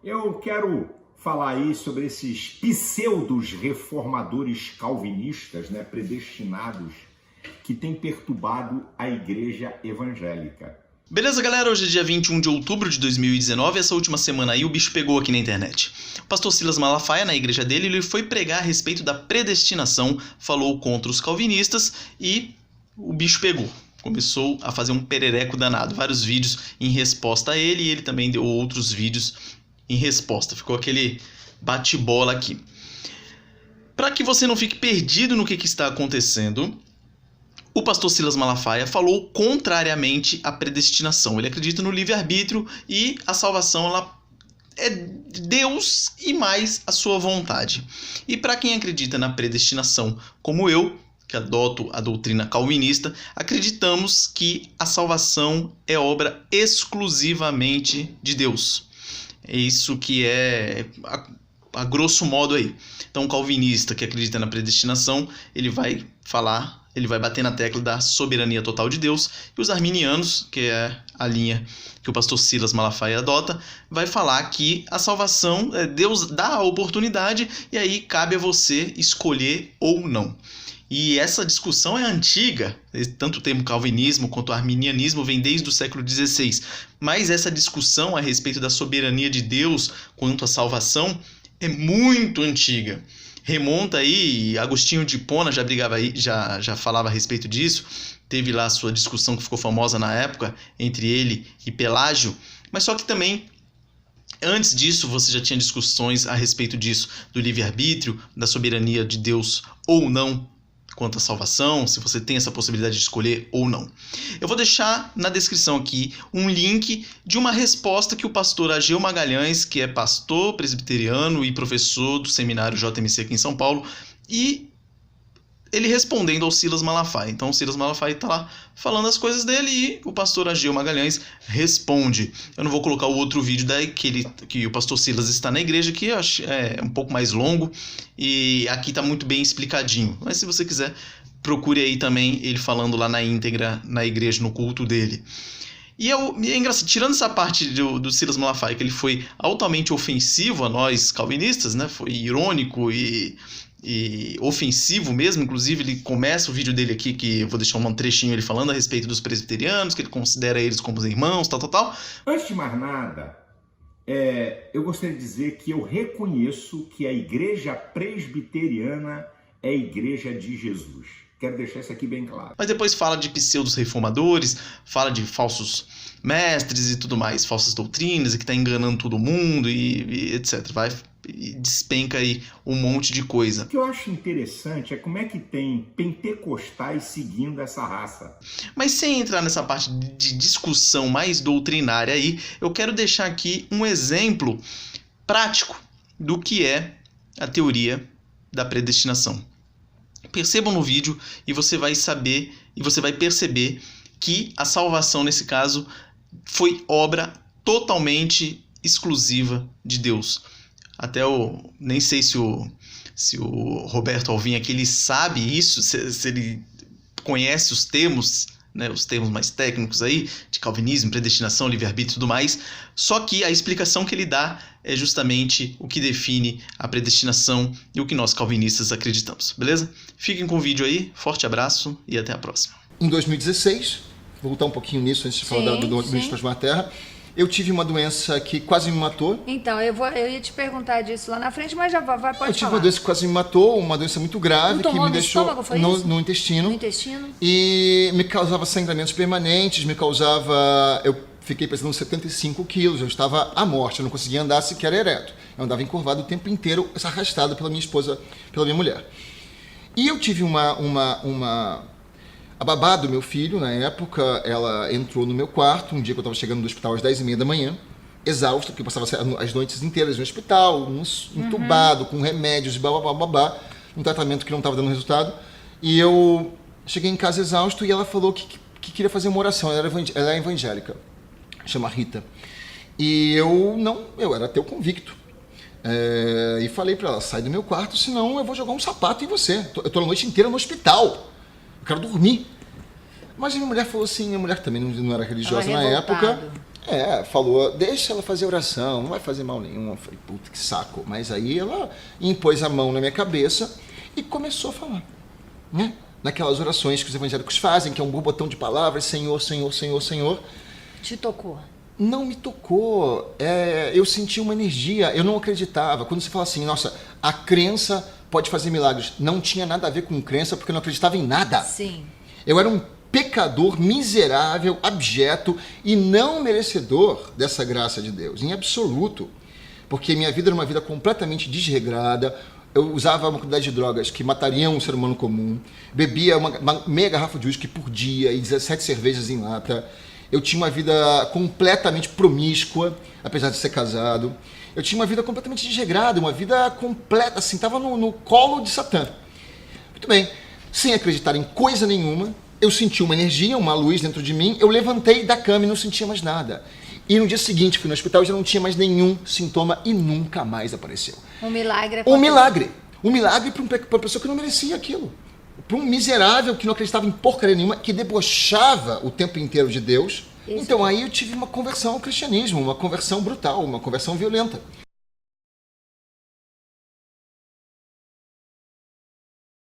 Eu quero falar aí sobre esses pseudos reformadores calvinistas, né, predestinados, que têm perturbado a igreja evangélica. Beleza, galera? Hoje é dia 21 de outubro de 2019 e essa última semana aí o bicho pegou aqui na internet. O pastor Silas Malafaia, na igreja dele, ele foi pregar a respeito da predestinação, falou contra os calvinistas e o bicho pegou. Começou a fazer um perereco danado. Vários vídeos em resposta a ele e ele também deu outros vídeos em resposta. Ficou aquele bate-bola aqui. Para que você não fique perdido no que está acontecendo, o pastor Silas Malafaia falou contrariamente à predestinação. Ele acredita no livre-arbítrio e a salvação ela é Deus e mais a sua vontade. E para quem acredita na predestinação, como eu, que adoto a doutrina calvinista, acreditamos que a salvação é obra exclusivamente de Deus. É isso que é a grosso modo aí. Então o calvinista que acredita na predestinação, ele vai bater na tecla da soberania total de Deus, e os arminianos, que é a linha que o pastor Silas Malafaia adota, vai falar que a salvação, Deus dá a oportunidade e aí cabe a você escolher ou não. E essa discussão é antiga, tanto o termo calvinismo quanto o arminianismo vem desde o século XVI, mas essa discussão a respeito da soberania de Deus quanto à salvação é muito antiga. Remonta aí, Agostinho de Hipona já falava a respeito disso, teve lá a sua discussão que ficou famosa na época entre ele e Pelágio, mas só que também antes disso você já tinha discussões a respeito disso, do livre-arbítrio, da soberania de Deus ou não quanto à salvação, se você tem essa possibilidade de escolher ou não. Eu vou deixar na descrição aqui um link de uma resposta que o pastor Ageu Magalhães, que é pastor presbiteriano e professor do seminário JMC aqui em São Paulo, e ele respondendo ao Silas Malafaia. Então o Silas Malafaia está lá falando as coisas dele e o pastor Ageu Magalhães responde. Eu não vou colocar o outro vídeo daí que o pastor Silas está na igreja, que eu acho é um pouco mais longo e aqui está muito bem explicadinho. Mas se você quiser, procure aí também ele falando lá na íntegra na igreja, no culto dele. E é engraçado, tirando essa parte do Silas Malafaia, que ele foi altamente ofensivo a nós calvinistas, né? Foi irônico e ofensivo mesmo. Inclusive ele começa o vídeo dele aqui, que eu vou deixar um trechinho ele falando a respeito dos presbiterianos, que ele considera eles como irmãos, tal. Antes de mais nada, eu gostaria de dizer que eu reconheço que a igreja presbiteriana é a igreja de Jesus. Quero deixar isso aqui bem claro. Mas depois fala de pseudos reformadores, fala de falsos mestres e tudo mais, falsas doutrinas, e que está enganando todo mundo e etc. E despenca aí um monte de coisa. O que eu acho interessante é como é que tem pentecostais seguindo essa raça. Mas sem entrar nessa parte de discussão mais doutrinária aí, eu quero deixar aqui um exemplo prático do que é a teoria da predestinação. Percebam no vídeo e você vai saber e você vai perceber que a salvação nesse caso foi obra totalmente exclusiva de Deus. Até nem sei se o Roberto Alvim aqui ele sabe isso, se ele conhece os termos, né, os termos mais técnicos aí, de calvinismo, predestinação, livre-arbítrio e tudo mais. Só que a explicação que ele dá é justamente o que define a predestinação e o que nós calvinistas acreditamos, beleza? Fiquem com o vídeo aí, forte abraço e até a próxima. Em 2016, vou voltar um pouquinho nisso antes de falar do ministro Transformar a Terra, eu tive uma doença que quase me matou. Então, eu ia te perguntar disso lá na frente, mas já pode falar. Eu tive uma doença que quase me matou, uma doença muito grave, que me deixou no intestino. No intestino. E me causava sangramentos permanentes, eu fiquei pesando 75 quilos, eu estava à morte, eu não conseguia andar sequer ereto. Eu andava encurvado o tempo inteiro, arrastado pela minha esposa, pela minha mulher. E eu tive a babá do meu filho, na época, ela entrou no meu quarto, um dia que eu estava chegando do hospital às 10h30 da manhã, exausto, porque eu passava as noites inteiras no hospital, entubado, com remédios e babá, um tratamento que não estava dando resultado. E eu cheguei em casa exausto e ela falou que queria fazer uma oração, ela é evangélica, chama Rita. E eu era ateu convicto. E falei para ela, sai do meu quarto, senão eu vou jogar um sapato em você. Eu estou a noite inteira no hospital. Eu quero dormir. Mas a minha mulher falou assim, minha mulher também não era religiosa na época. Falou, deixa ela fazer oração, não vai fazer mal nenhum. Eu falei, puta, que saco. Mas aí ela impôs a mão na minha cabeça e começou a falar, né? Naquelas orações que os evangélicos fazem, que é um borbotão de palavras, Senhor, Senhor, Senhor, Senhor. Te tocou? Não me tocou. Eu senti uma energia, eu não acreditava. Quando você fala assim, nossa, a crença pode fazer milagres. Não tinha nada a ver com crença, porque eu não acreditava em nada. Sim. Eu era um pecador, miserável, abjeto e não merecedor dessa graça de Deus, em absoluto. Porque minha vida era uma vida completamente desregrada. Eu usava uma quantidade de drogas que matariam um ser humano comum. Bebia uma meia garrafa de uísque por dia e 17 cervejas em lata. Eu tinha uma vida completamente promíscua, apesar de ser casado. Eu tinha uma vida completamente desregrada, uma vida completa, assim, estava no colo de Satã. Muito bem, sem acreditar em coisa nenhuma, eu senti uma energia, uma luz dentro de mim, eu levantei da cama e não sentia mais nada. E no dia seguinte, fui no hospital e já não tinha mais nenhum sintoma e nunca mais apareceu. Um milagre. Um milagre. Um milagre para uma pessoa que não merecia aquilo. Para um miserável que não acreditava em porcaria nenhuma, que debochava o tempo inteiro de Deus. Então aí eu tive uma conversão ao cristianismo, uma conversão brutal, uma conversão violenta.